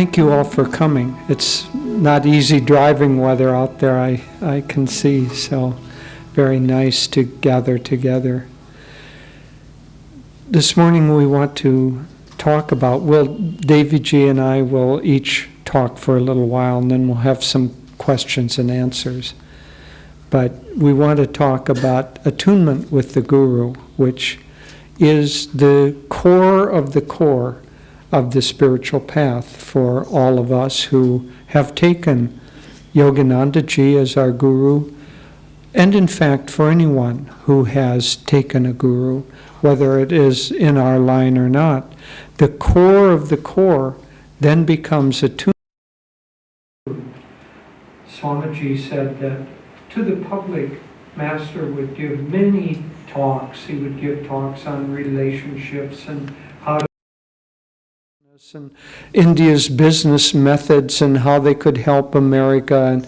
Thank you all for coming. It's not easy driving weather out there, I can see, so very nice to gather together. This morning we want to talk about, Davy G and I will each talk for a little while, and then we'll have some questions and answers. But we want to talk about attunement with the Guru, which is the core of the spiritual path for all of us who have taken Yogananda Ji as our Guru, and in fact for anyone who has taken a Guru, whether it is in our line or not. The core of the core then becomes attuned. Swamiji said that to the public, Master would give many talks. He would give talks on relationships and how to and India's business methods and how they could help America, and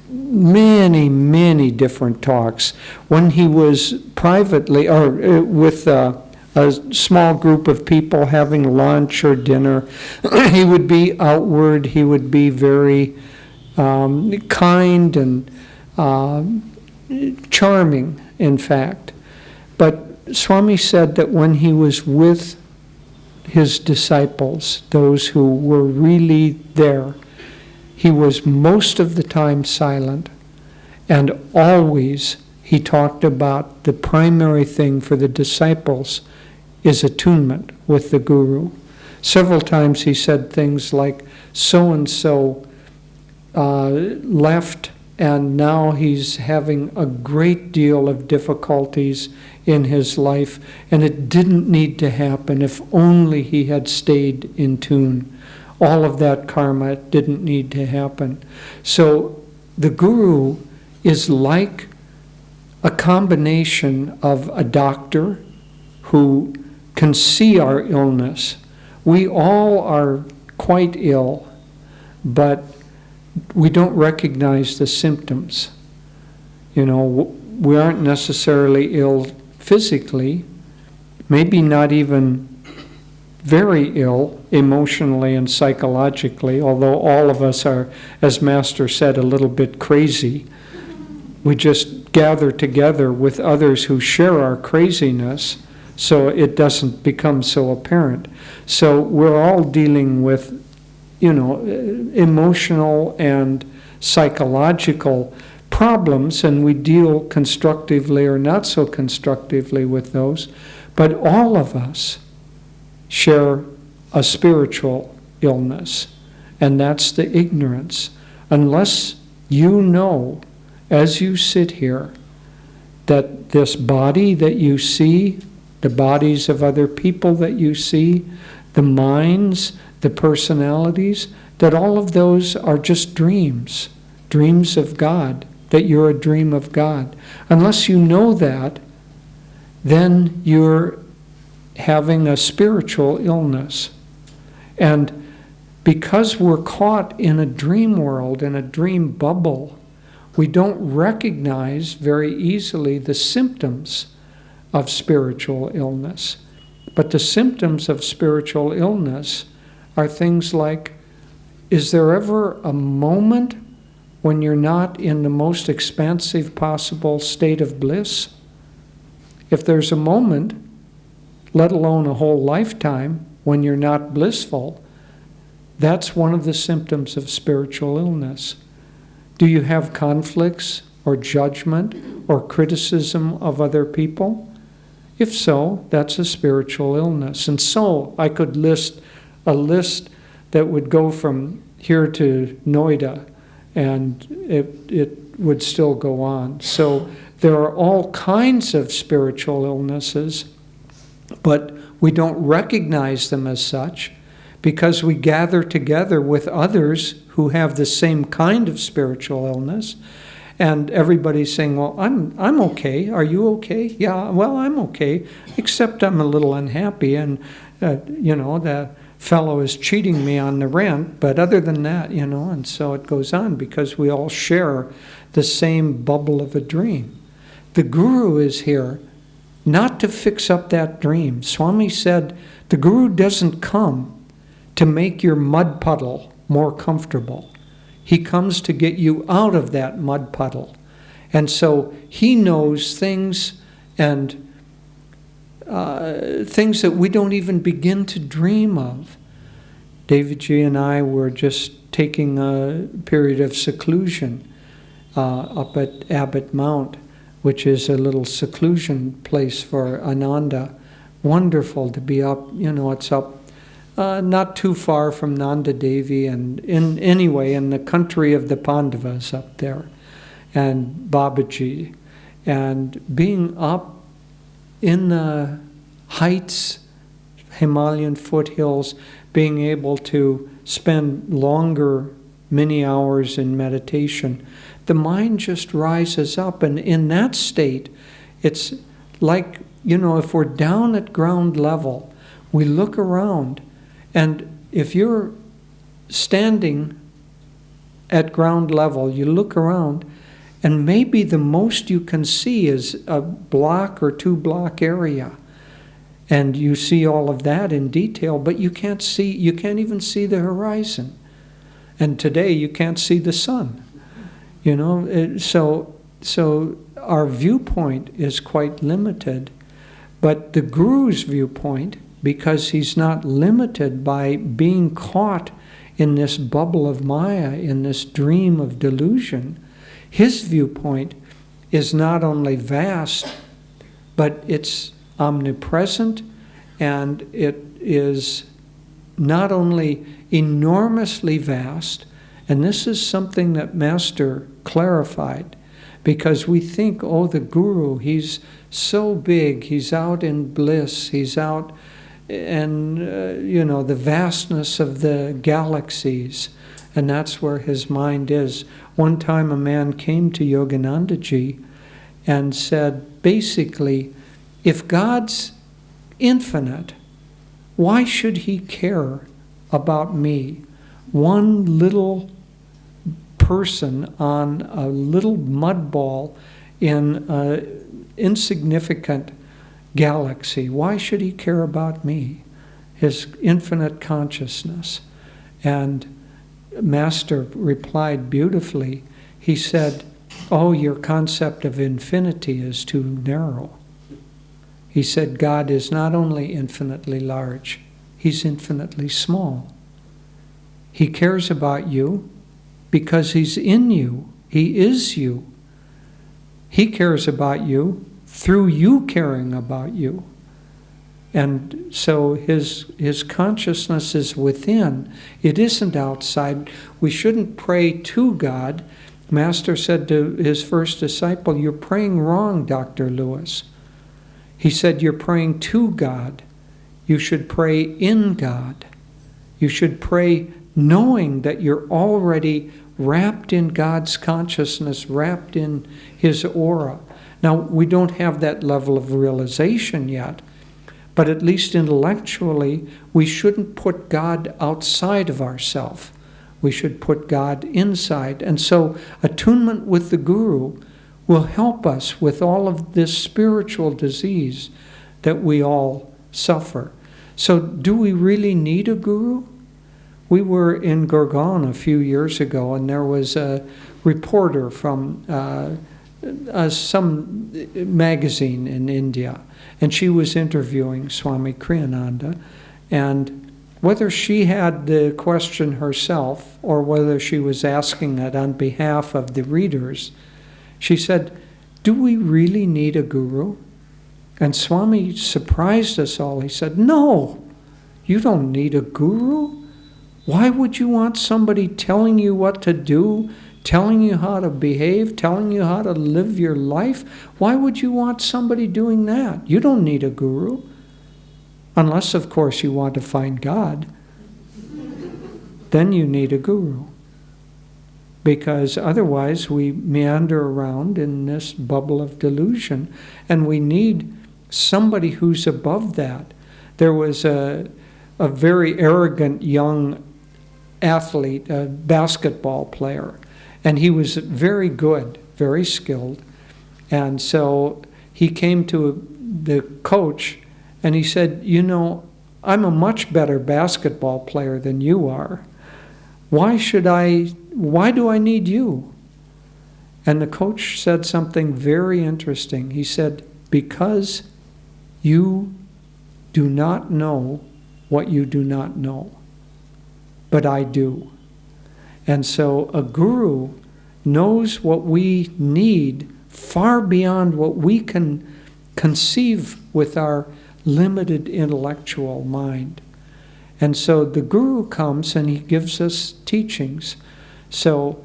many, many different talks. When he was privately or with a small group of people having lunch or dinner, he would be outward, he would be very kind and charming, in fact. But Swami said that when he was with his disciples, those who were really there, he was most of the time silent, and always he talked about the primary thing for the disciples is attunement with the Guru. Several times he said things like, so-and-so left, and now he's having a great deal of difficulties in his life, and it didn't need to happen if only he had stayed in tune. All of that karma didn't need to happen. So the Guru is like a combination of a doctor who can see our illness. We all are quite ill, but we don't recognize the symptoms. You know, we aren't necessarily ill physically, maybe not even very ill emotionally and psychologically, although all of us are, as Master said, a little bit crazy. We just gather together with others who share our craziness so it doesn't become so apparent. So we're all dealing with, emotional and psychological problems, and we deal constructively or not so constructively with those. But all of us share a spiritual illness, and that's the ignorance. Unless you know, as you sit here, that this body that you see, the bodies of other people that you see, the minds, the personalities, that all of those are just dreams of God, that you're a dream of God. Unless you know that, then you're having a spiritual illness. And because we're caught in a dream world, in a dream bubble, we don't recognize very easily the symptoms of spiritual illness. But the symptoms of spiritual illness are things like, is there ever a moment when you're not in the most expansive possible state of bliss? If there's a moment, let alone a whole lifetime, when you're not blissful, that's one of the symptoms of spiritual illness. Do you have conflicts or judgment or criticism of other people? If so, that's a spiritual illness. And so I could list a list that would go from here to Noida, and it would still go on. So there are all kinds of spiritual illnesses, but we don't recognize them as such because we gather together with others who have the same kind of spiritual illness, and everybody's saying, well, I'm okay. Are you okay? Yeah, well, I'm okay, except I'm a little unhappy, and the fellow is cheating me on the rent, but other than that, and so it goes on because we all share the same bubble of a dream. The Guru is here not to fix up that dream. Swami said the Guru doesn't come to make your mud puddle more comfortable. He comes to get you out of that mud puddle. And so he knows things and things that we don't even begin to dream of. David G. and I were just taking a period of seclusion up at Abbot Mount, which is a little seclusion place for Ananda. Wonderful to be up, it's up not too far from Nanda Devi, and in the country of the Pandavas up there, and Babaji, and being up in the heights, Himalayan foothills, being able to spend longer, many hours in meditation, the mind just rises up. And in that state, it's like, if we're down at ground level, we look around, and if you're standing at ground level, you look around, and maybe the most you can see is a block or 2 block area. And you see all of that in detail, but you can't even see the horizon. And today you can't see the sun. So our viewpoint is quite limited. But the Guru's viewpoint, because he's not limited by being caught in this bubble of Maya, in this dream of delusion, his viewpoint is not only vast, but it's omnipresent, and it is not only enormously vast, and this is something that Master clarified, because we think, the Guru, he's so big, he's out in bliss, he's out in, the vastness of the galaxies, and that's where his mind is. One time a man came to Yoganandaji and said, basically, if God's infinite, why should he care about me? One little person on a little mud ball in an insignificant galaxy. Why should he care about me? His infinite consciousness. And Master replied beautifully. He said, your concept of infinity is too narrow. He said, God is not only infinitely large, he's infinitely small. He cares about you because he's in you. He is you. He cares about you through you caring about you. And so his consciousness is within. It isn't outside. We shouldn't pray to God. Master said to his first disciple, you're praying wrong, Dr. Lewis. He said, you're praying to God. You should pray in God. You should pray knowing that you're already wrapped in God's consciousness, wrapped in his aura. Now, we don't have that level of realization yet, but at least intellectually, we shouldn't put God outside of ourselves. We should put God inside. And so attunement with the Guru will help us with all of this spiritual disease that we all suffer. So do we really need a guru? We were in Gurgaon a few years ago, and there was a reporter from some magazine in India, and she was interviewing Swami Kriyananda, and whether she had the question herself or whether she was asking it on behalf of the readers, she said, do we really need a guru? And Swami surprised us all. He said, no, you don't need a guru. Why would you want somebody telling you what to do, telling you how to behave, telling you how to live your life? Why would you want somebody doing that? You don't need a guru. Unless, of course, you want to find God. Then you need a guru. Because otherwise we meander around in this bubble of delusion, and we need somebody who's above that. There was a very arrogant young athlete, a basketball player, and he was very good, very skilled. And so he came to the coach and he said, I'm a much better basketball player than you are. why do I need you? And the coach said something very interesting. He said, because you do not know what you do not know, but I do. And so a guru knows what we need far beyond what we can conceive with our limited intellectual mind. And so the guru comes and he gives us teachings. So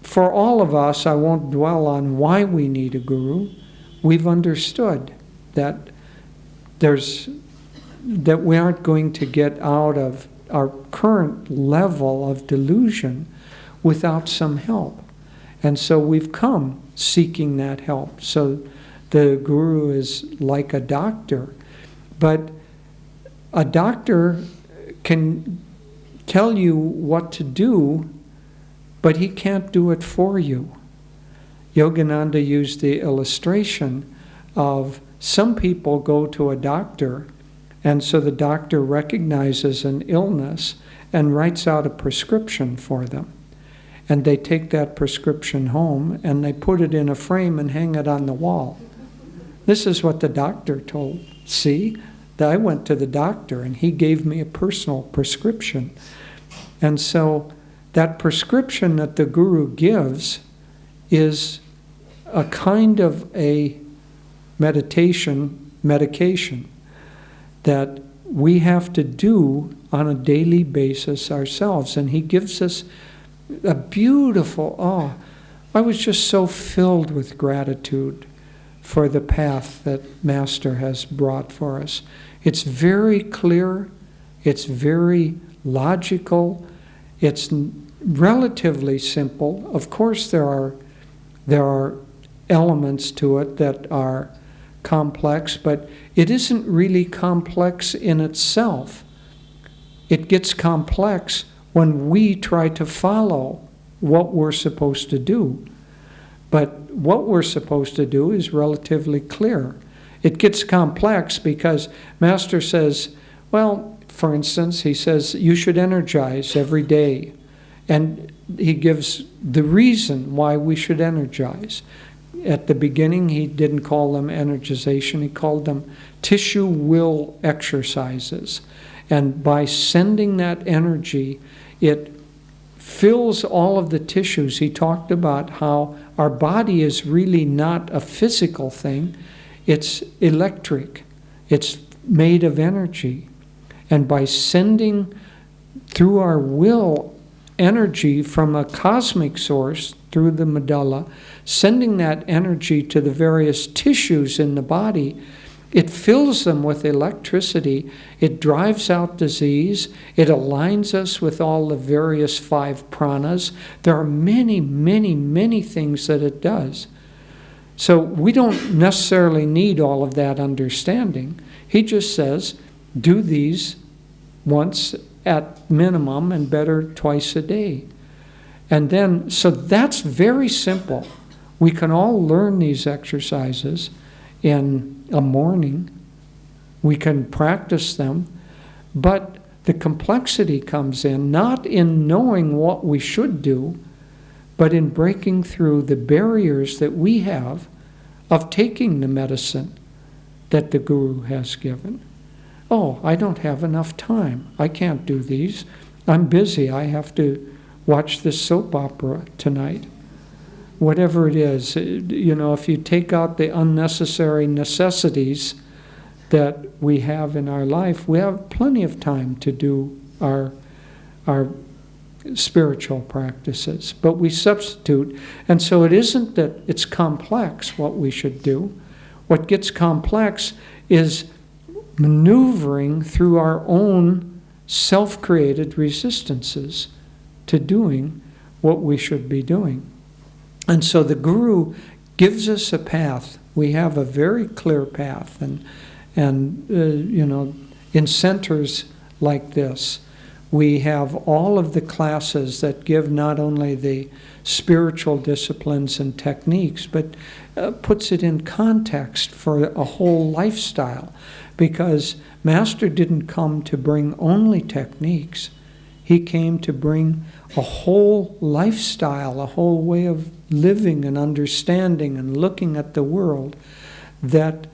for all of us, I won't dwell on why we need a guru. We've understood that we aren't going to get out of our current level of delusion without some help. And so we've come seeking that help. So the guru is like a doctor. But a doctor can tell you what to do, but he can't do it for you. Yogananda used the illustration of some people go to a doctor, and so the doctor recognizes an illness and writes out a prescription for them. And they take that prescription home and they put it in a frame and hang it on the wall. This is what the doctor told. See, I went to the doctor and he gave me a personal prescription. And so that prescription that the guru gives is a kind of a medication that we have to do on a daily basis ourselves. And he gives us a beautiful, I was just so filled with gratitude for the path that Master has brought for us. It's very clear, it's very logical, it's relatively simple. Of course there are elements to it that are complex, but it isn't really complex in itself. It gets complex when we try to follow what we're supposed to do. But what we're supposed to do is relatively clear. It gets complex because Master says, well, for instance, he says you should energize every day. And he gives the reason why we should energize. At the beginning, he didn't call them energization. He called them tissue will exercises. And by sending that energy, it fills all of the tissues. He talked about how our body is really not a physical thing. It's electric. It's made of energy. And by sending through our will energy from a cosmic source through the medulla, sending that energy to the various tissues in the body, it fills them with electricity. It drives out disease. It aligns us with all the various 5 pranas. There are many, many, many things that it does. So we don't necessarily need all of that understanding. He just says, do these once at minimum and better twice a day. And then, so that's very simple. We can all learn these exercises in a morning. We can practice them. But the complexity comes in, not in knowing what we should do, but in breaking through the barriers that we have of taking the medicine that the Guru has given. Oh, I don't have enough time. I can't do these. I'm busy. I have to watch this soap opera tonight. Whatever it is, if you take out the unnecessary necessities that we have in our life, we have plenty of time to do our spiritual practices. But we substitute, and so it isn't that it's complex what we should do. What gets complex is maneuvering through our own self-created resistances to doing what we should be doing. And so the Guru gives us a path. We have a very clear path. And in centers like this, we have all of the classes that give not only the spiritual disciplines and techniques, but puts it in context for a whole lifestyle. Because Master didn't come to bring only techniques. He came to bring a whole lifestyle, a whole way of living and understanding and looking at the world that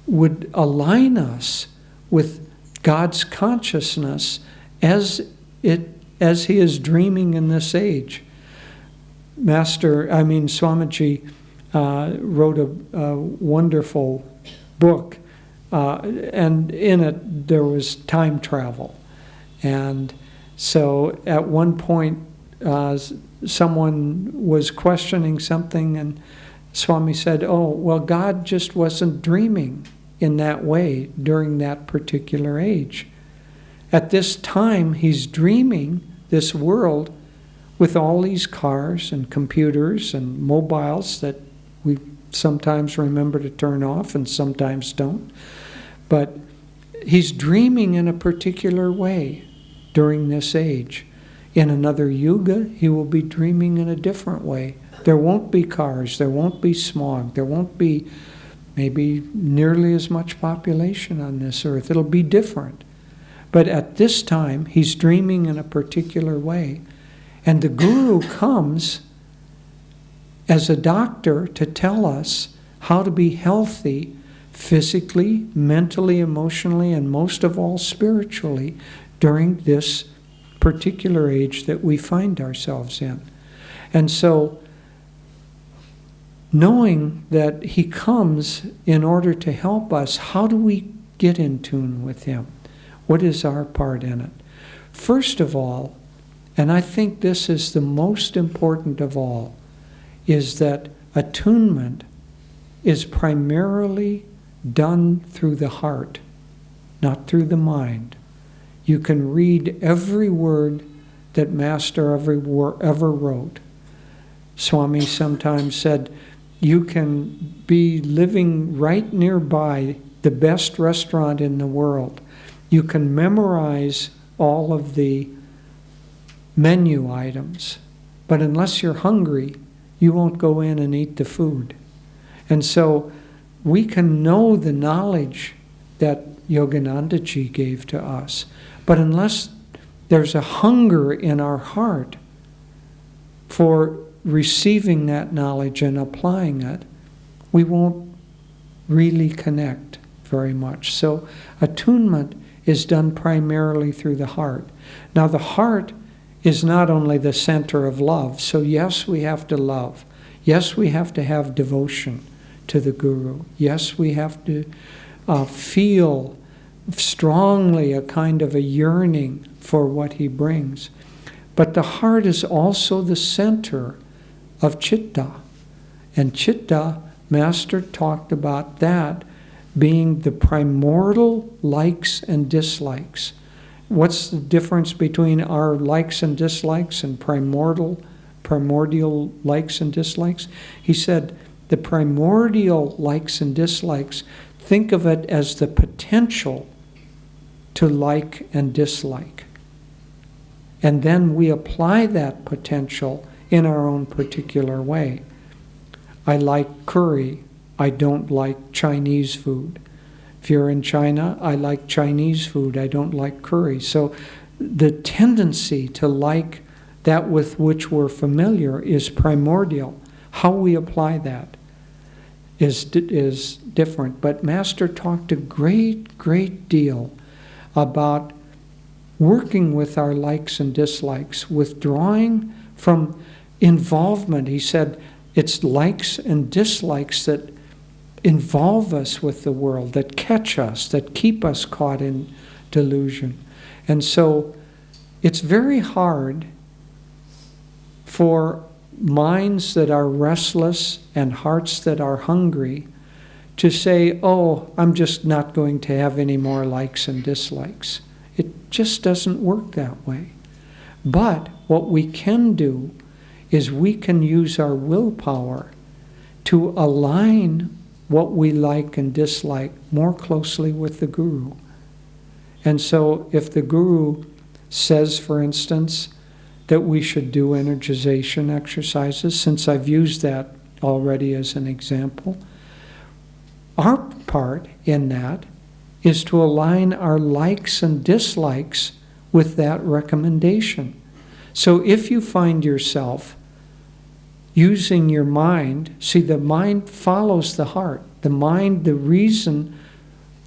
would align us with God's consciousness as He is dreaming in this age. Swamiji wrote a wonderful book, and in it there was time travel. And so at one point someone was questioning something, and Swami said, oh, well, God just wasn't dreaming in that way during that particular age. At this time, He's dreaming this world with all these cars and computers and mobiles that we sometimes remember to turn off and sometimes don't. But He's dreaming in a particular way during this age. In another yuga, He will be dreaming in a different way. There won't be cars, there won't be smog, there won't be maybe nearly as much population on this earth. It'll be different. But at this time, He's dreaming in a particular way. And the Guru comes as a doctor to tell us how to be healthy physically, mentally, emotionally, and most of all spiritually during this particular age that we find ourselves in. And so, knowing that He comes in order to help us, how do we get in tune with Him? What is our part in it? First of all, and I think this is the most important of all, is that attunement is primarily done through the heart, not through the mind. You can read every word that Master ever wrote. Swami sometimes said, you can be living right nearby the best restaurant in the world. You can memorize all of the menu items, but unless you're hungry, you won't go in and eat the food. And so we can know the knowledge that Yoganandaji gave to us, but unless there's a hunger in our heart for receiving that knowledge and applying it, we won't really connect very much. So attunement is done primarily through the heart. Now the heart is not only the center of love, so yes, we have to love. Yes, we have to have devotion to the Guru. Yes, we have to feel strongly a kind of a yearning for what he brings. But the heart is also the center of Chitta. And Chitta, Master talked about that being the primordial likes and dislikes. What's the difference between our likes and dislikes and primordial likes and dislikes? He said the primordial likes and dislikes, think of it as the potential to like and dislike. And then we apply that potential in our own particular way. I like curry. I don't like Chinese food. If you're in China, I like Chinese food. I don't like curry. So the tendency to like that with which we're familiar is primordial. How we apply that is different. But Master talked a great deal about working with our likes and dislikes, withdrawing from involvement. He said it's likes and dislikes that involve us with the world, that catch us, that keep us caught in delusion. And so it's very hard for minds that are restless and hearts that are hungry to say, oh, I'm just not going to have any more likes and dislikes. It just doesn't work that way. But what we can do is we can use our willpower to align what we like and dislike more closely with the Guru. And so if the Guru says, for instance, that we should do energization exercises, since I've used that already as an example, our part in that is to align our likes and dislikes with that recommendation. So if you find yourself using your mind, see, the mind follows the heart. The mind, the reason,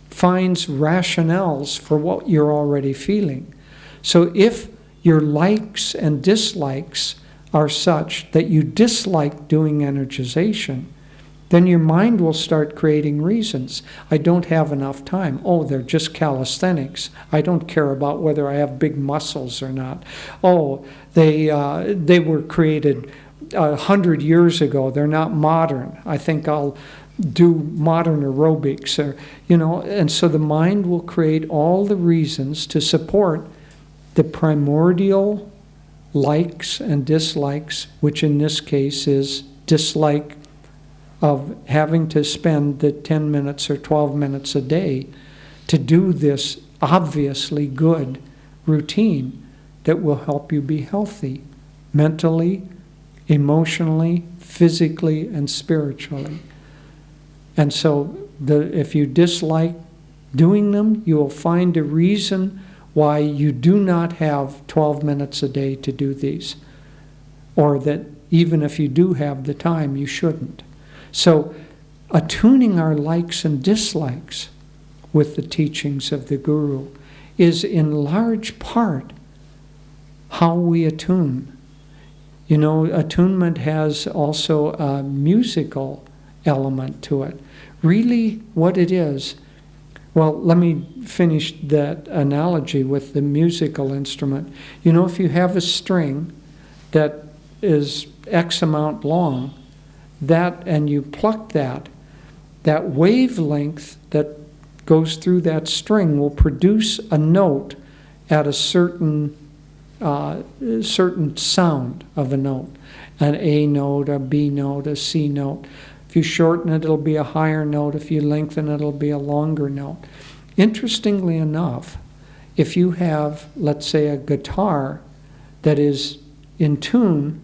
finds rationales for what you're already feeling. So if your likes and dislikes are such that you dislike doing energization, then your mind will start creating reasons. I don't have enough time. Oh, they're just calisthenics. I don't care about whether I have big muscles or not. Oh, they were created 100 years ago. They're not modern. I think I'll do modern aerobics, or, and so the mind will create all the reasons to support the primordial likes and dislikes, which in this case is dislike of having to spend the 10 minutes or 12 minutes a day to do this obviously good routine that will help you be healthy mentally, emotionally, physically, and spiritually. And so if you dislike doing them, you will find a reason why you do not have 12 minutes a day to do these, or that even if you do have the time, you shouldn't. So attuning our likes and dislikes with the teachings of the Guru is in large part how we attune. Attunement has also a musical element to it. Really what it is, well, let me finish that analogy with the musical instrument. If you have a string that is X amount long, and you pluck that wavelength that goes through that string will produce a note at a certain sound of a note, an A note, a B note, a C note. If you shorten it, it'll be a higher note. If you lengthen it, it'll be a longer note. Interestingly enough, if you have, let's say, a guitar that is in tune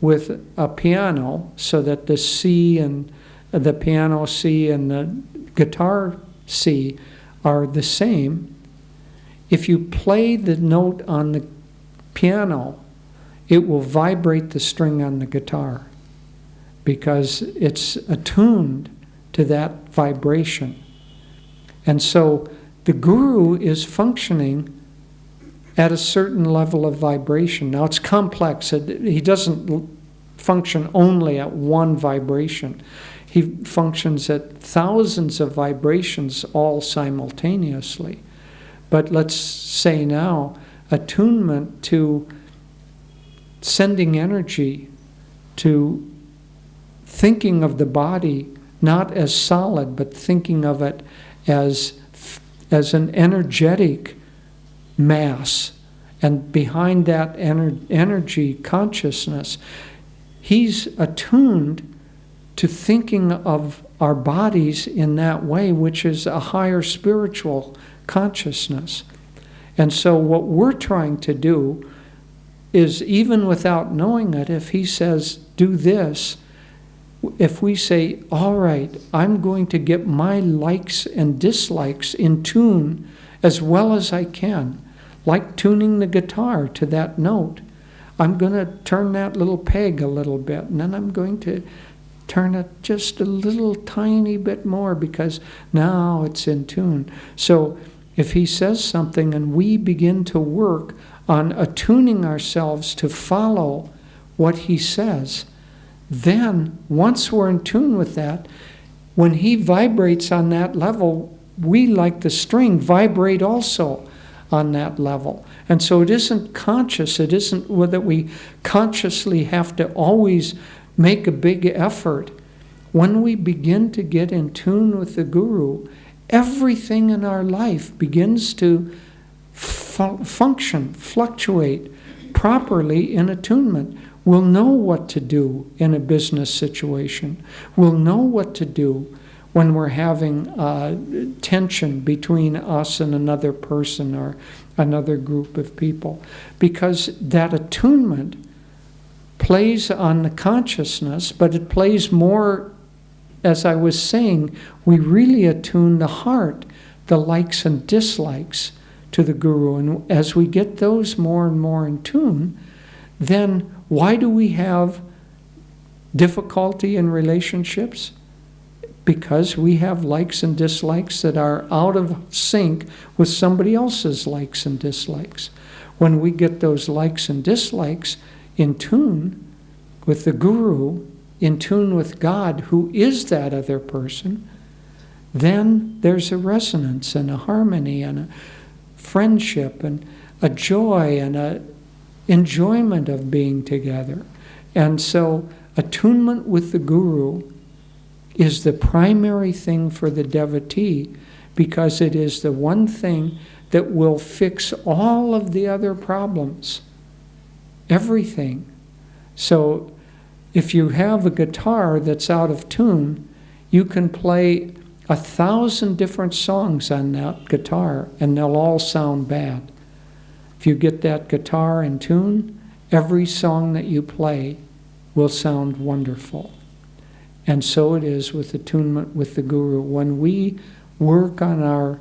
with a piano, so that the C and the piano C and the guitar C are the same, if you play the note on the piano, it will vibrate the string on the guitar because it's attuned to that vibration. And so the Guru is functioning at a certain level of vibration. Now it's complex. He doesn't function only at one vibration. He functions at thousands of vibrations all simultaneously. But let's say now, attunement to sending energy, to thinking of the body not as solid, but thinking of it as an energetic mass, and behind that energy consciousness, he's attuned to thinking of our bodies in that way, which is a higher spiritual consciousness. And so what we're trying to do is, even without knowing it, if he says, do this, if we say, all right, I'm going to get my likes and dislikes in tune as well as I can, like tuning the guitar to that note. I'm going to turn that little peg a little bit, and then I'm going to turn it just a little tiny bit more because now it's in tune. So if he says something and we begin to work on attuning ourselves to follow what he says, then once we're in tune with that, when he vibrates on that level, we, like the string, vibrate also on that level. And so it isn't conscious. It isn't that we consciously have to always make a big effort. When we begin to get in tune with the Guru, everything in our life begins to function, fluctuate properly in attunement. We'll know what to do in a business situation. We'll know what to do when we're having tension between us and another person or another group of people. Because that attunement plays on the consciousness, but it plays more, as I was saying, we really attune the heart, the likes and dislikes, to the Guru. And as we get those more and more in tune, then why do we have difficulty in relationships? Because we have likes and dislikes that are out of sync with somebody else's likes and dislikes. When we get those likes and dislikes in tune with the Guru, in tune with God, who is that other person, then there's a resonance and a harmony and a friendship and a joy and a enjoyment of being together. And so attunement with the Guru is the primary thing for the devotee, because it is the one thing that will fix all of the other problems. Everything. So if you have a guitar that's out of tune, you can play 1,000 different songs on that guitar and they'll all sound bad. If you get that guitar in tune, every song that you play will sound wonderful. And so it is with attunement with the Guru. When we work on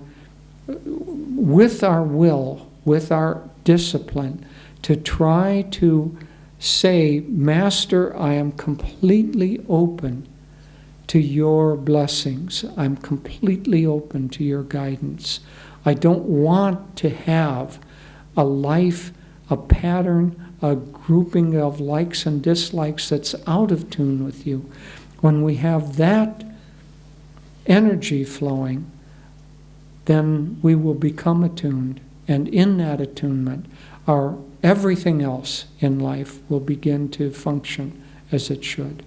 with our will, with our discipline, to try to say, Master, I am completely open to your blessings. I'm completely open to your guidance. I don't want to have a life, a pattern, a grouping of likes and dislikes that's out of tune with you. When we have that energy flowing, then we will become attuned. And in that attunement, everything else in life will begin to function as it should.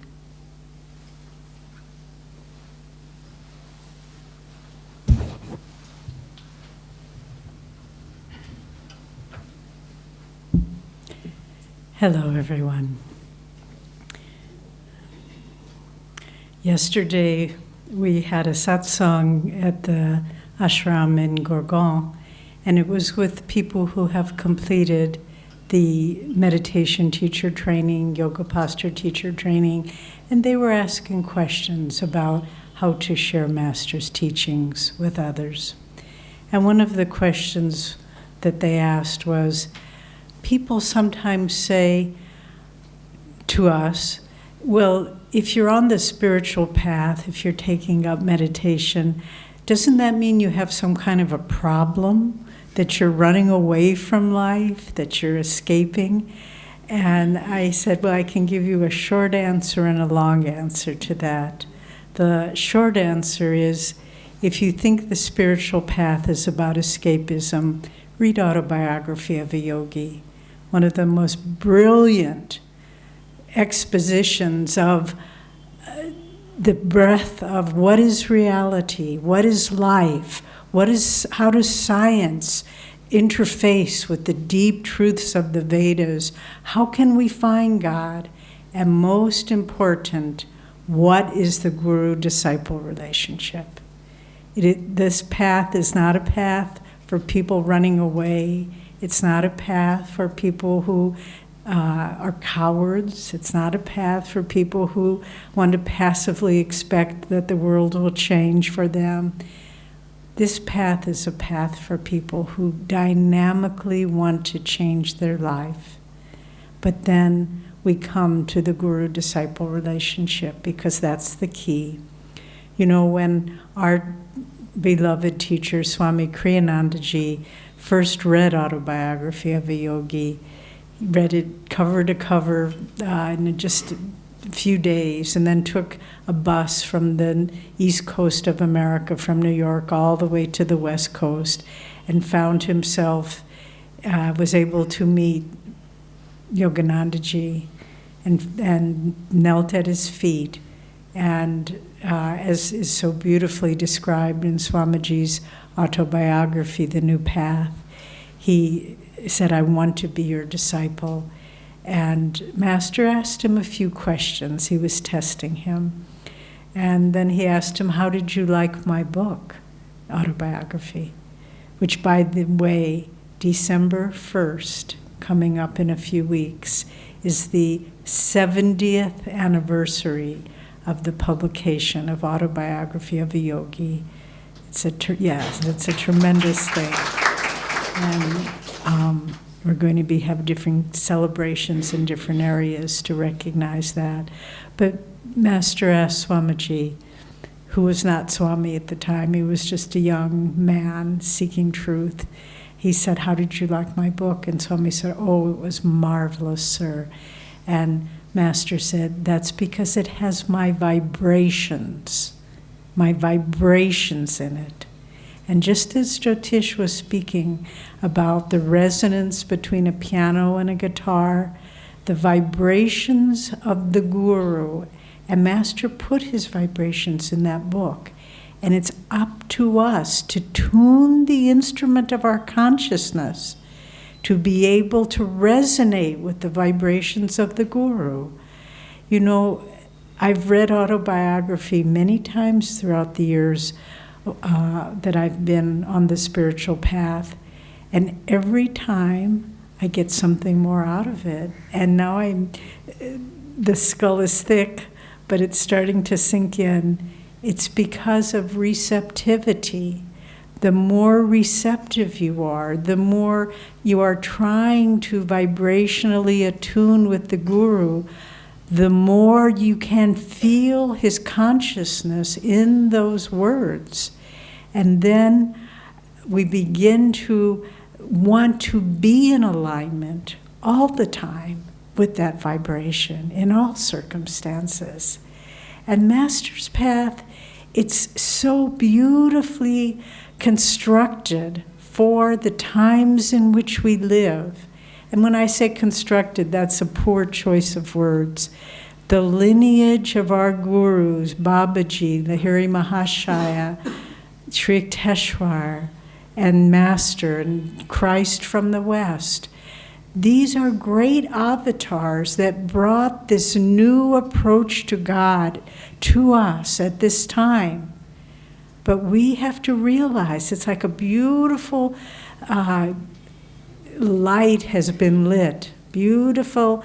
Hello, everyone. Yesterday, we had a satsang at the ashram in Gurgaon, and it was with people who have completed the meditation teacher training, yoga posture teacher training, and they were asking questions about how to share Master's teachings with others. And one of the questions that they asked was, people sometimes say to us, well, if you're on the spiritual path, if you're taking up meditation, doesn't that mean you have some kind of a problem, that you're running away from life, that you're escaping? And I said, well, I can give you a short answer and a long answer to that. The short answer is, if you think the spiritual path is about escapism, read Autobiography of a Yogi, one of the most brilliant expositions of the breadth of what is reality, what is life, how does science interface with the deep truths of the Vedas, how can we find God, and most important, what is the guru-disciple relationship? This path is not a path for people running away. It's not a path for people who are cowards. It's not a path for people who want to passively expect that the world will change for them. This path is a path for people who dynamically want to change their life. But then we come to the guru-disciple relationship, because that's the key. You know, when our beloved teacher, Swami Kriyanandaji, first read Autobiography of a Yogi, he read it cover to cover in just a few days, and then took a bus from the east coast of America, from New York, all the way to the west coast, and found himself, was able to meet Yoganandaji and knelt at his feet. And as is so beautifully described in Swamiji's autobiography, The New Path, he said, I want to be your disciple. And Master asked him a few questions. He was testing him. And then he asked him, how did you like my book, Autobiography? Which, by the way, December 1st, coming up in a few weeks, is the 70th anniversary of the publication of Autobiography of a Yogi. It's a tremendous thing. And we're going to have different celebrations in different areas to recognize that. But Master asked Swamiji, who was not Swami at the time, he was just a young man seeking truth. He said, "How did you like my book?" And Swami said, "Oh, it was marvelous, sir." And Master said, "That's because it has my vibrations in it." And just as Jyotish was speaking about the resonance between a piano and a guitar, the vibrations of the Guru, and Master put his vibrations in that book. And it's up to us to tune the instrument of our consciousness to be able to resonate with the vibrations of the Guru. You know, I've read autobiography many times throughout the years that I've been on the spiritual path, and every time I get something more out of it. And now the skull is thick, but it's starting to sink in. It's because of receptivity. The more receptive you are, the more you are trying to vibrationally attune with the Guru, the more you can feel his consciousness in those words. And then we begin to want to be in alignment all the time with that vibration in all circumstances. And Master's path, it's so beautifully constructed for the times in which we live. And when I say constructed, that's a poor choice of words. The lineage of our gurus, Babaji, Lahiri Mahashaya, Sri Yukteswar, and Master, and Christ from the West. These are great avatars that brought this new approach to God to us at this time. But we have to realize it's like a beautiful light has been lit. Beautiful.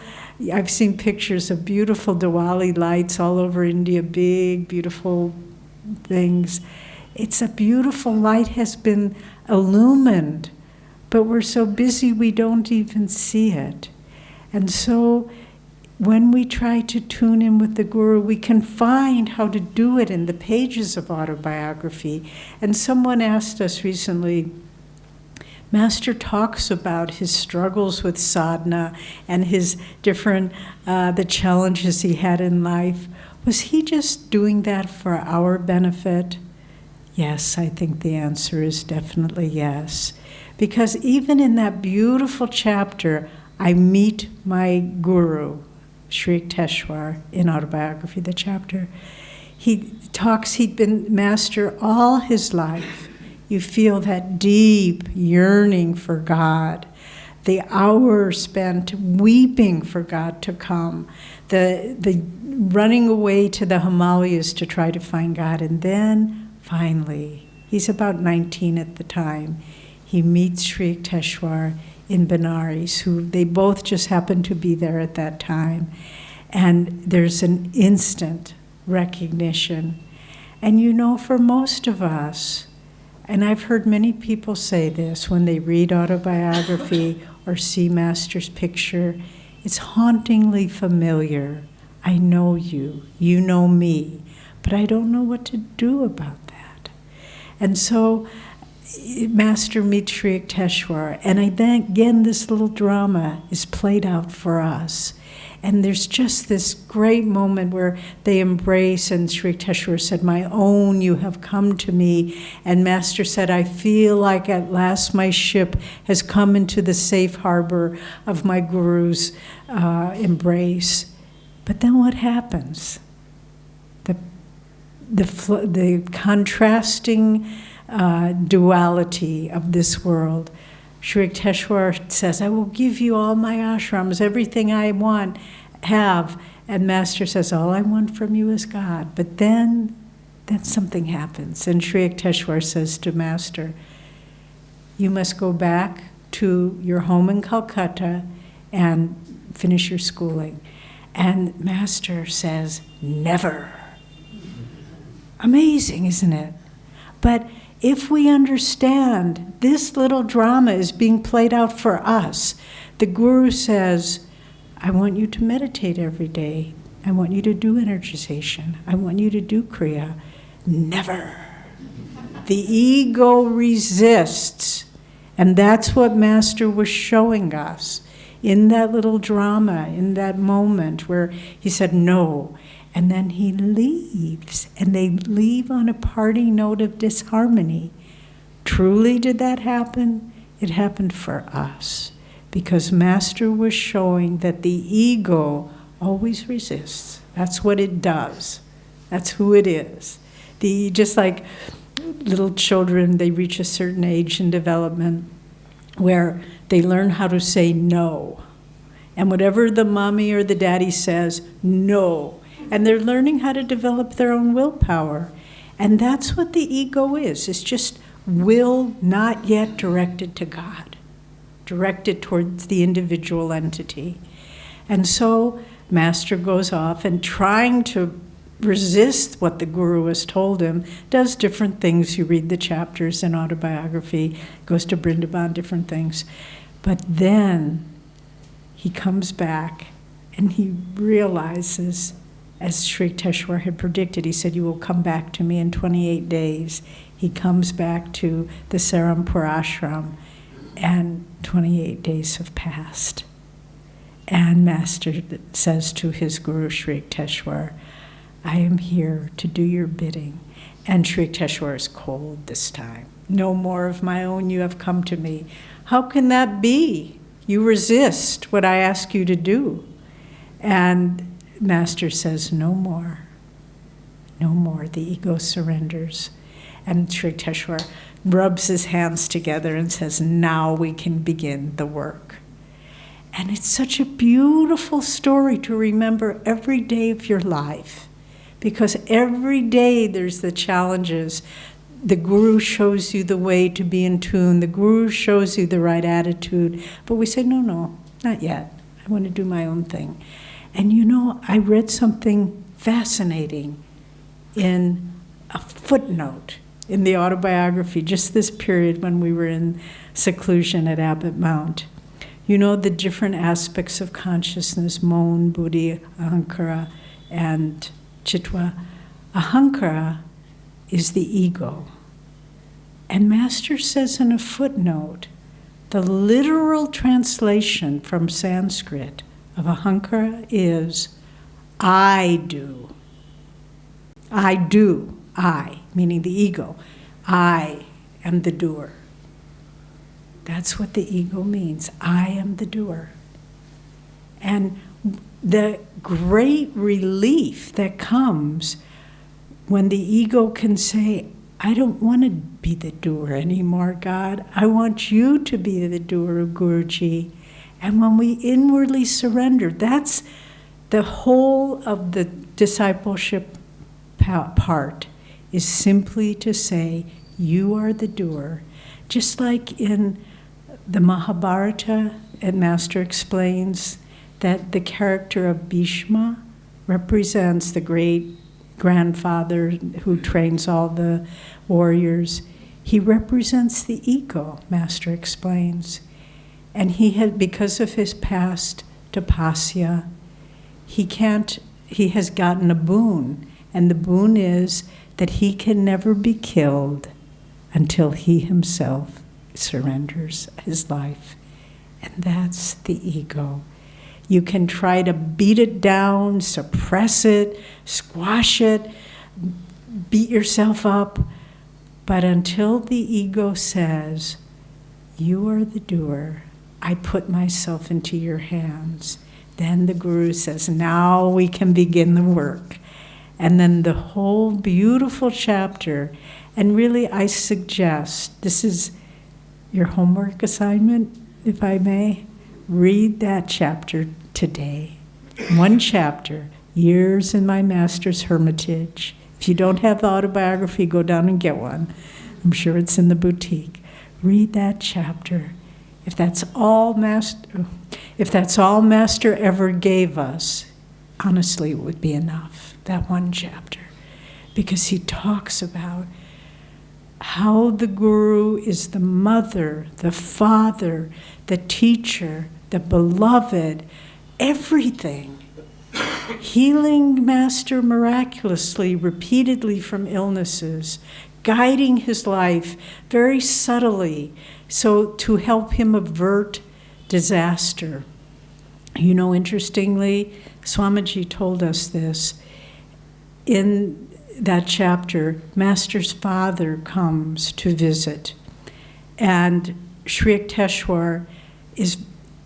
I've seen pictures of beautiful Diwali lights all over India, big, beautiful things. It's a beautiful light has been illumined, but we're so busy we don't even see it. And so when we try to tune in with the Guru, we can find how to do it in the pages of autobiography. And someone asked us recently, Master talks about his struggles with sadhana and his different, the challenges he had in life. Was he just doing that for our benefit? Yes, I think the answer is definitely yes. Because even in that beautiful chapter, I meet my Guru, Sri Yukteswar, in autobiography, the chapter. He talks, he'd been Master all his life. You feel that deep yearning for God, the hours spent weeping for God to come, the running away to the Himalayas to try to find God. And then finally, he's about 19 at the time, he meets Sri Yukteswar in Benares, who they both just happened to be there at that time. And there's an instant recognition. And you know, for most of us, and I've heard many people say this when they read autobiography or see Master's picture, it's hauntingly familiar. I know you, you know me, but I don't know what to do about that. And so Master meets Sri Yukteswar, and again, this little drama is played out for us. And there's just this great moment where they embrace, and Sri Yukteswar said, "My own, you have come to me." And Master said, "I feel like at last my ship has come into the safe harbor of my Guru's embrace." But then what happens? The contrasting duality of this world. Sri Yukteswar says, "I will give you all my ashrams, everything I want, have." And Master says, "All I want from you is God." But then something happens. And Sri Yukteswar says to Master, "You must go back to your home in Calcutta and finish your schooling." And Master says, "Never." Amazing, isn't it? But If we understand this little drama is being played out for us, the Guru says, I want you to meditate every day. I want you to do energization. I want you to do Kriya. Never. The ego resists. And that's what Master was showing us in that little drama, in that moment where he said no. And then he leaves, and they leave on a party note of disharmony. Truly did that happen? It happened for us, because Master was showing that the ego always resists. That's what it does. That's who it is. Just like little children, they reach a certain age in development where they learn how to say no. And whatever the mommy or the daddy says, no. And they're learning how to develop their own willpower. And that's what the ego is. It's just will not yet directed to God, directed towards the individual entity. And so Master goes off and trying to resist what the Guru has told him, does different things. You read the chapters in autobiography, goes to Vrindavan, different things. But then he comes back and he realizes, as Sri Yukteswar had predicted, he said, you will come back to me in 28 days. He comes back to the Serampur ashram, and 28 days have passed. And Master says to his Guru, Sri Yukteswar, I am here to do your bidding. And Sri Yukteswar is cold this time. No more of my own, you have come to me. How can that be? You resist what I ask you to do. And Master says, no more. No more. The ego surrenders. And Sri Yukteswar rubs his hands together and says, now we can begin the work. And it's such a beautiful story to remember every day of your life. Because every day there's the challenges. The Guru shows you the way to be in tune. The Guru shows you the right attitude. But we say, no, not yet. I want to do my own thing. And you know, I read something fascinating in a footnote in the autobiography, just this period when we were in seclusion at Abbot Mount. You know the different aspects of consciousness, Mon, Buddhi, Ahankara, and Chitwa. Ahankara is the ego. And Master says in a footnote, the literal translation from Sanskrit of Ahankara is, I do. I, meaning the ego. I am the doer. That's what the ego means. I am the doer. And the great relief that comes when the ego can say, I don't want to be the doer anymore, God. I want you to be the doer, Guruji. And when we inwardly surrender, that's the whole of the discipleship part, is simply to say, you are the doer. Just like in the Mahabharata, and Master explains that the character of Bhishma represents the great grandfather who trains all the warriors. He represents the ego, Master explains. And he had, because of his past tapasya, he has gotten a boon. And the boon is that he can never be killed until he himself surrenders his life. And that's the ego. You can try to beat it down, suppress it, squash it, beat yourself up. But until the ego says, you are the doer, I put myself into your hands, then the Guru says, now we can begin the work. And then the whole beautiful chapter, and really I suggest, this is your homework assignment, if I may, read that chapter today. One chapter, Years in My Master's Hermitage. If you don't have the autobiography, go down and get one. I'm sure it's in the boutique. Read that chapter. If that's all Master ever gave us, honestly, it would be enough, that one chapter. Because he talks about how the Guru is the mother, the father, the teacher, the beloved, everything. Healing Master miraculously, repeatedly from illnesses, guiding his life very subtly, so to help him avert disaster. You know, interestingly, Swamiji told us this. In that chapter, Master's father comes to visit, and Sri Yukteswar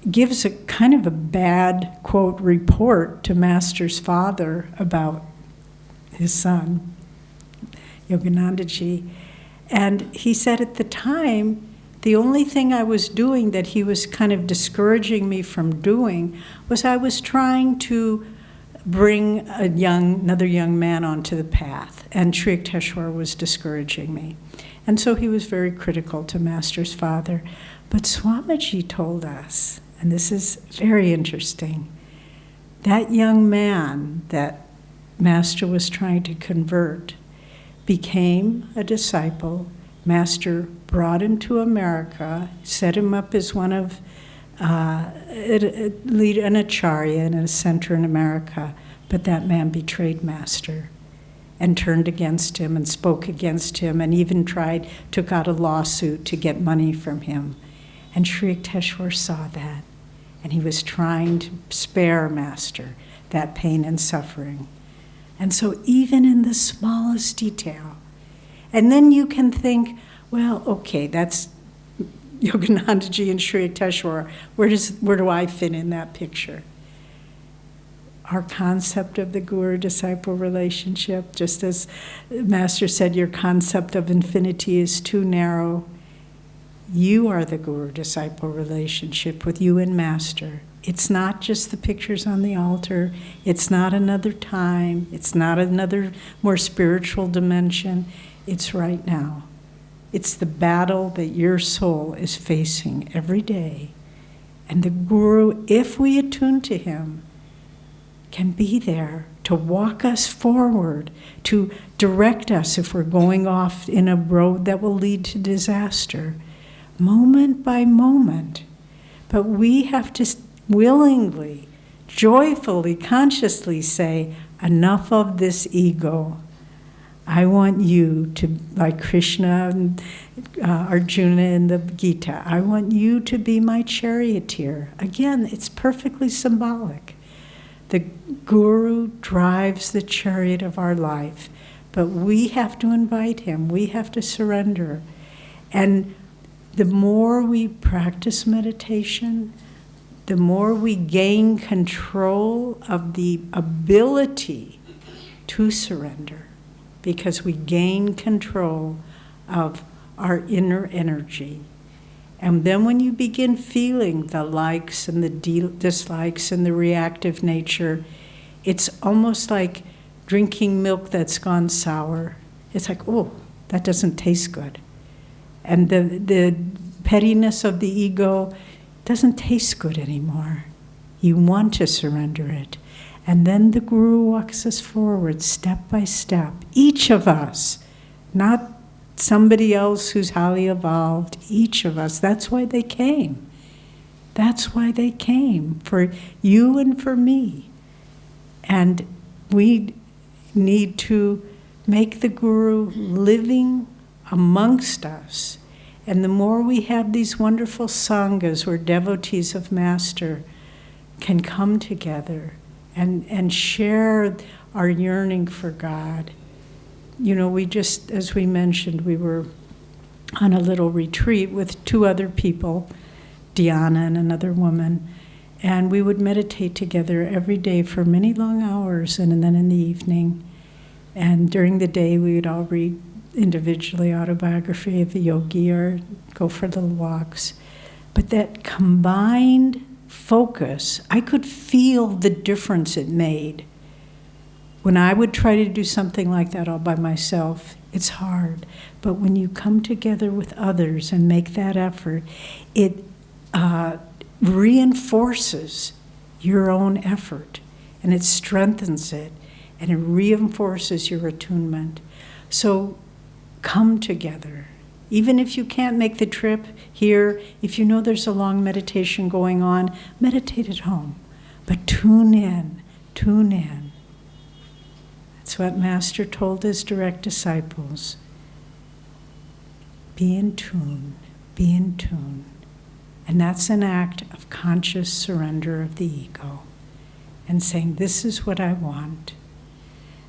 gives a kind of a bad, quote, report to Master's father about his son, Yoganandaji. And he said at the time, the only thing I was doing that he was kind of discouraging me from doing was I was trying to bring another young man onto the path. And Sri Yukteswar was discouraging me. And so he was very critical to Master's father. But Swamiji told us, and this is very interesting, that young man that Master was trying to convert became a disciple. Master brought him to America, set him up as one of an acharya in a center in America, but that man betrayed Master and turned against him and spoke against him and even took out a lawsuit to get money from him. And Sri Yukteswar saw that, and he was trying to spare Master that pain and suffering. And so even in the smallest detail, and then you can think, well, okay, that's Yoganandaji and Sri Yukteswar. Where do I fit in that picture? Our concept of the guru-disciple relationship, just as Master said, your concept of infinity is too narrow. You are the guru-disciple relationship with you and Master. It's not just the pictures on the altar. It's not another time. It's not another more spiritual dimension. It's right now. It's the battle that your soul is facing every day. And the Guru, if we attune to him, can be there to walk us forward, to direct us if we're going off in a road that will lead to disaster, moment by moment. But we have to willingly, joyfully, consciously say, enough of this ego. I want you to, like Krishna and Arjuna in the Gita, I want you to be my charioteer. Again, it's perfectly symbolic. The Guru drives the chariot of our life, but we have to invite him. We have to surrender. And the more we practice meditation, the more we gain control of the ability to surrender, because we gain control of our inner energy. And then when you begin feeling the likes and the dislikes and the reactive nature, it's almost like drinking milk that's gone sour. It's like, oh, that doesn't taste good. And the pettiness of the ego doesn't taste good anymore. You want to surrender it. And then the Guru walks us forward step by step. Each of us, not somebody else who's highly evolved, each of us. That's why they came. That's why they came, for you and for me. And we need to make the Guru living amongst us. And the more we have these wonderful sanghas where devotees of Master can come together and share our yearning for God. You know, we just, as we mentioned, we were on a little retreat with two other people, Diana and another woman, and we would meditate together every day for many long hours, and then in the evening. And during the day, we would all read individually autobiography of a yogi or go for little walks. But that combined focus, I could feel the difference it made. When I would try to do something like that all by myself, it's hard. But when you come together with others and make that effort, it reinforces your own effort, and it strengthens it, and it reinforces your attunement. So come together. Even if you can't make the trip here, if you know there's a long meditation going on, meditate at home. But tune in, tune in. That's what Master told his direct disciples. Be in tune, be in tune. And that's an act of conscious surrender of the ego and saying, this is what I want.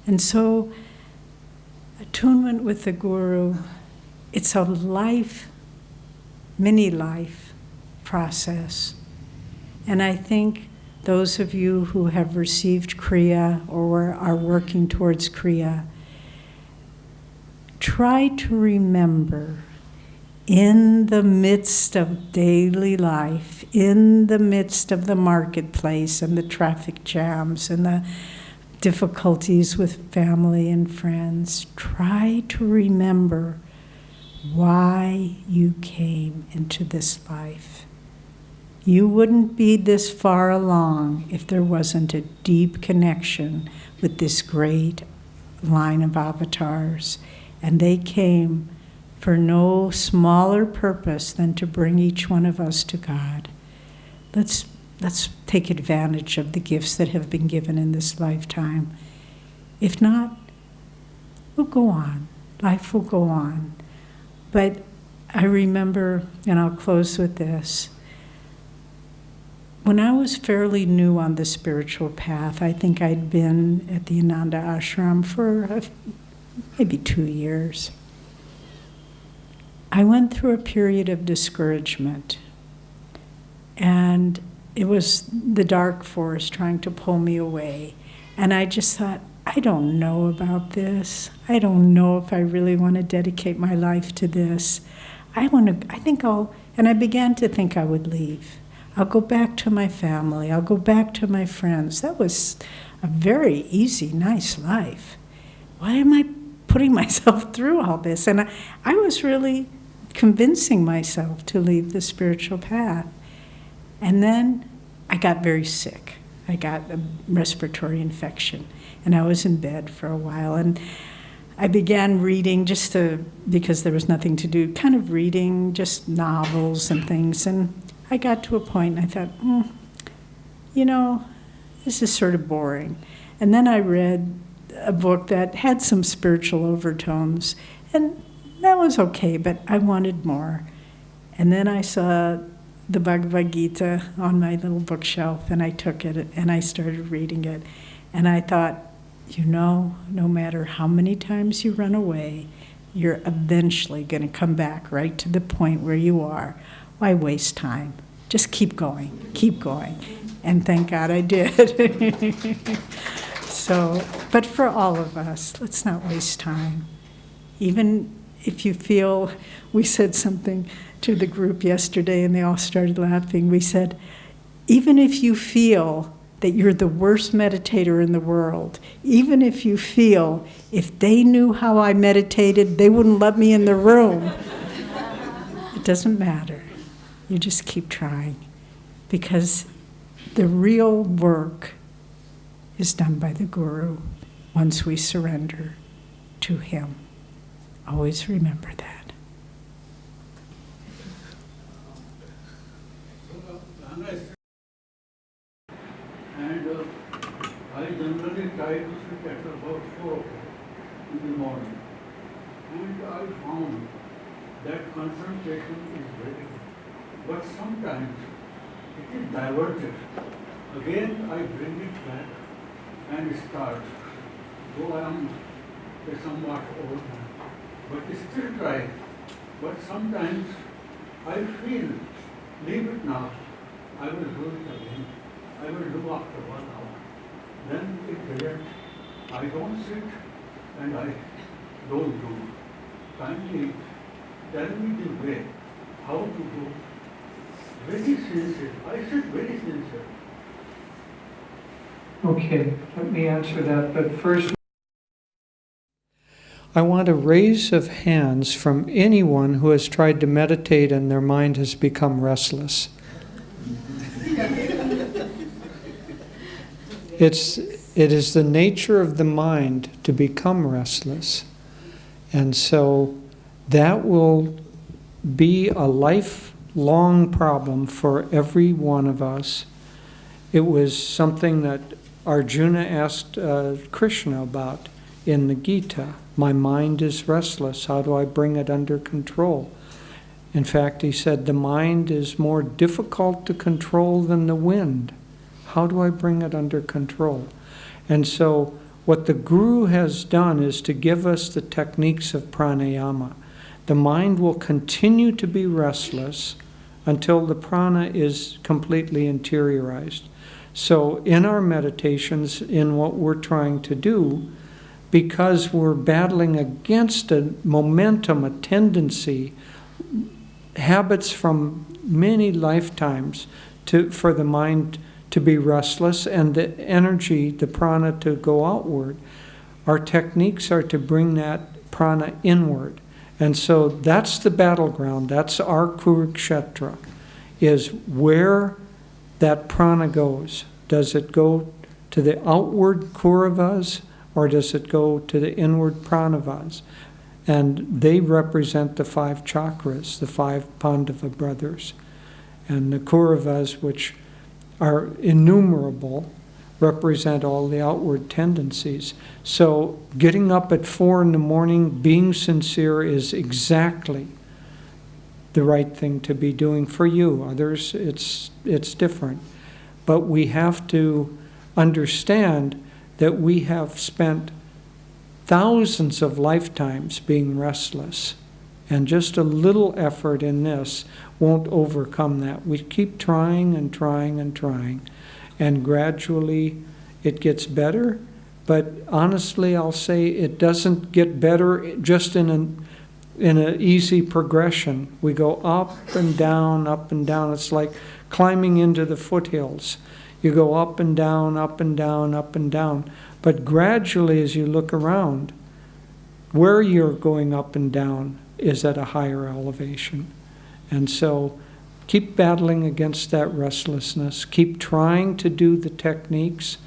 And so, attunement with the Guru, it's a mini-life process. And I think those of you who have received Kriya or are working towards Kriya, try to remember in the midst of daily life, in the midst of the marketplace and the traffic jams and the difficulties with family and friends, try to remember why you came into this life. You wouldn't be this far along if there wasn't a deep connection with this great line of avatars. And they came for no smaller purpose than to bring each one of us to God. Let's take advantage of the gifts that have been given in this lifetime. If not, we'll go on. Life will go on. But I remember, and I'll close with this, when I was fairly new on the spiritual path, I think I'd been at the Ananda Ashram for maybe 2 years. I went through a period of discouragement, and it was the dark force trying to pull me away. And I just thought, I don't know about this. I don't know if I really want to dedicate my life to this. I began to think I would leave. I'll go back to my family. I'll go back to my friends. That was a very easy, nice life. Why am I putting myself through all this? And I was really convincing myself to leave the spiritual path. And then I got very sick. I got a respiratory infection, and I was in bed for a while. And I began reading because there was nothing to do, kind of reading just novels and things. And I got to a point and I thought, this is sort of boring. And then I read a book that had some spiritual overtones, and that was okay, but I wanted more. And then I saw the Bhagavad Gita on my little bookshelf, and I took it and I started reading it. And I thought, no matter how many times you run away, you're eventually going to come back right to the point where you are. Why waste time? Just keep going. And thank God I did. But for all of us, let's not waste time. Even if you feel, we said something to the group yesterday and they all started laughing. We said, even if you feel that you're the worst meditator in the world, even if you feel if they knew how I meditated, they wouldn't let me in the room. It doesn't matter. You just keep trying, because the real work is done by the Guru once we surrender to him. Always remember that. And I generally try to sleep at about 4 o'clock in the morning. And I found that concentration is very good. But sometimes it is diverted. Again I bring it back and start. Though I am a somewhat old man, but still try. But sometimes I feel, leave it now, I will do it again. I will do after 1 hour. Then it doesn't. I don't sit and I don't do. Kindly tell me the way, how to do. Very sincere. I said very sincere. Okay, let me answer that, but first I want a raise of hands from anyone who has tried to meditate and their mind has become restless. It is the nature of the mind to become restless. And so that will be a lifelong problem for every one of us. It was something that Arjuna asked Krishna about in the Gita. My mind is restless. How do I bring it under control? In fact, he said, the mind is more difficult to control than the wind. How do I bring it under control? And so what the Guru has done is to give us the techniques of pranayama. The mind will continue to be restless until the prana is completely interiorized. So in our meditations, in what we're trying to do, because we're battling against a momentum, a tendency, habits from many lifetimes for the mind to be restless and the energy, the prana, to go outward, our techniques are to bring that prana inward. And so that's the battleground. That's our Kurukshetra, is where that prana goes. Does it go to the outward Kauravas, or does it go to the inward Pranavas? And they represent the 5 chakras, the 5 Pandava brothers. And the Kauravas, which are innumerable, represent all the outward tendencies. So getting up at 4 in the morning, being sincere, is exactly the right thing to be doing for you. Others, it's different. But we have to understand that we have spent thousands of lifetimes being restless, and just a little effort in this won't overcome that. We keep trying and trying and trying, and gradually it gets better. But honestly, I'll say it doesn't get better just in an easy progression. We go up and down, up and down. It's like climbing into the foothills. You go up and down, up and down, up and down. But gradually, as you look around, where you're going up and down is at a higher elevation. And so keep battling against that restlessness. Keep trying to do the techniques.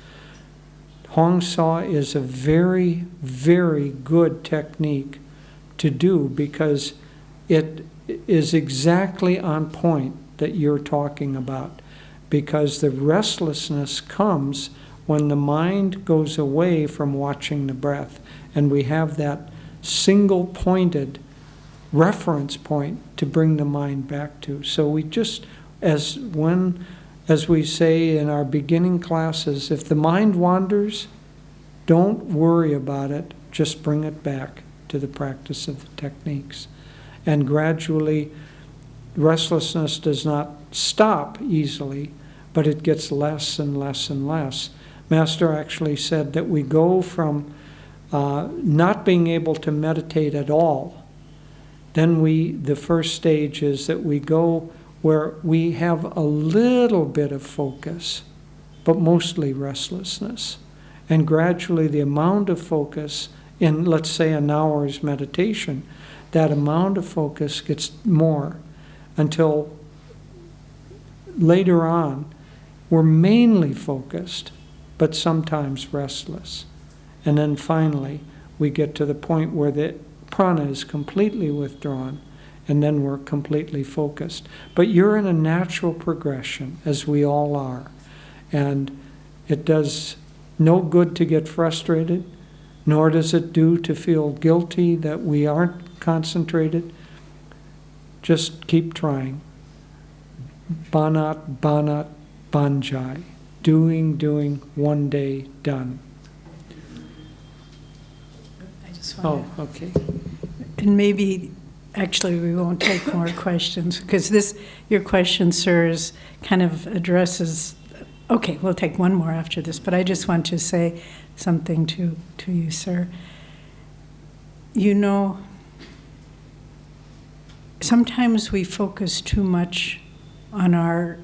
Hong Saw is a very, very good technique to do, because it is exactly on point that you're talking about. Because the restlessness comes when the mind goes away from watching the breath, and we have that single-pointed reference point to bring the mind back to. So we just, as we say in our beginning classes, if the mind wanders, don't worry about it, just bring it back to the practice of the techniques. And gradually, restlessness does not stop easily, but it gets less and less and less. Master actually said that we go from not being able to meditate at all. Then the first stage is that we go where we have a little bit of focus, but mostly restlessness. And gradually the amount of focus in, let's say, an hour's meditation, that amount of focus gets more, until later on we're mainly focused, but sometimes restless. And then finally, we get to the point where the prana is completely withdrawn, and then we're completely focused. But you're in a natural progression, as we all are. And it does no good to get frustrated, nor does it do to feel guilty that we aren't concentrated. Just keep trying. Banat, banat, banjai. Doing, one day done. I just want Oh, okay. And maybe, actually, we won't take more questions, because your question, sir, kind of addresses. Okay, we'll take one more after this, but I just want to say something to you, sir. You know, sometimes we focus too much on our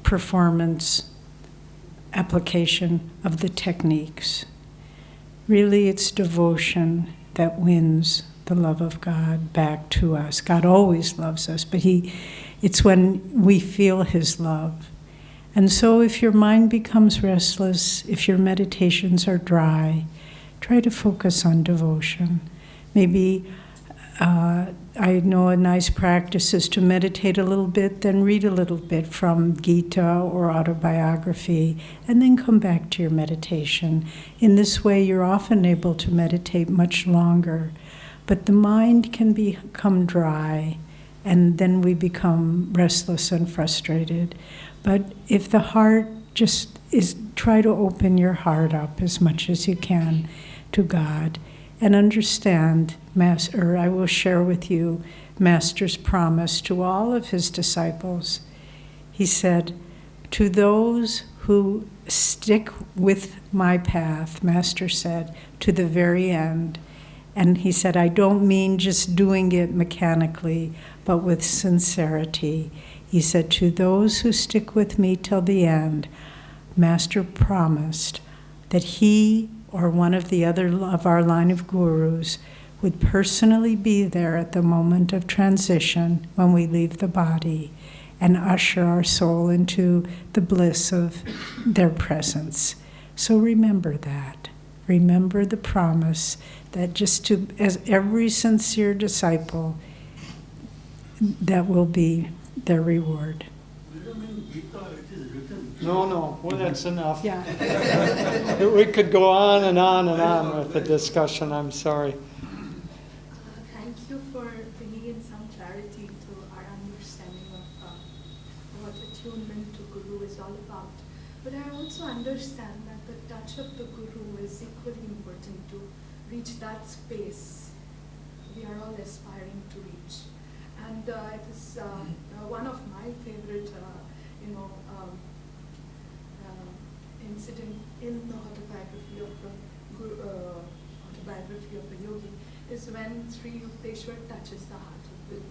performance application of the techniques. Really, it's devotion that wins the love of God back to us. God always loves us, but it's when we feel His love. And so if your mind becomes restless, if your meditations are dry, try to focus on devotion. Maybe I know a nice practice is to meditate a little bit, then read a little bit from Gita or autobiography, and then come back to your meditation. In this way, you're often able to meditate much longer. But the mind can become dry, and then we become restless and frustrated. But if the heart just is, try to open your heart up as much as you can to God. And understand, I will share with you Master's promise to all of his disciples. He said, to those who stick with my path, Master said, to the very end. And he said, I don't mean just doing it mechanically, but with sincerity. He said, to those who stick with me till the end, Master promised that he or one of the other of our line of gurus would personally be there at the moment of transition when we leave the body and usher our soul into the bliss of their presence. So remember that. Remember the promise that just to, as every sincere disciple, that will be their reward. No, well, that's enough. Yeah. We could go on and on and on with the discussion, I'm sorry. Thank you for bringing in some clarity to our understanding of what attunement to Guru is all about. But I also understand that the touch of the Guru is equally important to reach that space we are all aspiring to reach. And it is one of my favorite, incident in the autobiography of the yogi is when Sri Yukteswar touches the heart of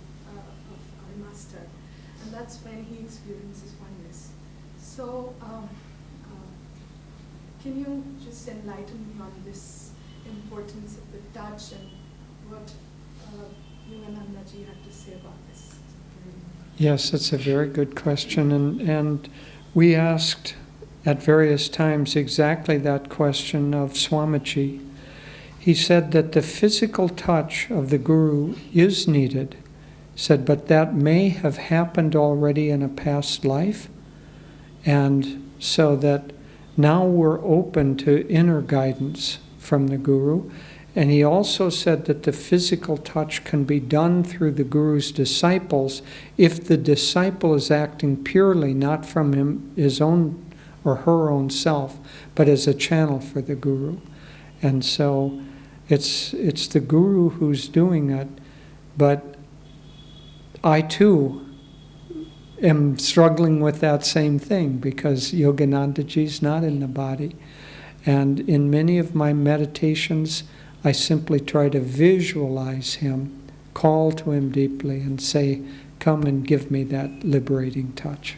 our master, and that's when he experiences oneness. So, can you just enlighten me on this importance of the touch and what Yoganandaji had to say about this? Yes, it's a very good question, and we asked at various times exactly that question of Swamiji. He said that the physical touch of the Guru is needed. He said, but that may have happened already in a past life, and so that now we're open to inner guidance from the Guru. And he also said that the physical touch can be done through the Guru's disciples if the disciple is acting purely, not from his own or her own self, but as a channel for the Guru. And so it's the Guru who's doing it, but I too am struggling with that same thing because Yoganandaji's not in the body. And in many of my meditations, I simply try to visualize him, call to him deeply and say, come and give me that liberating touch.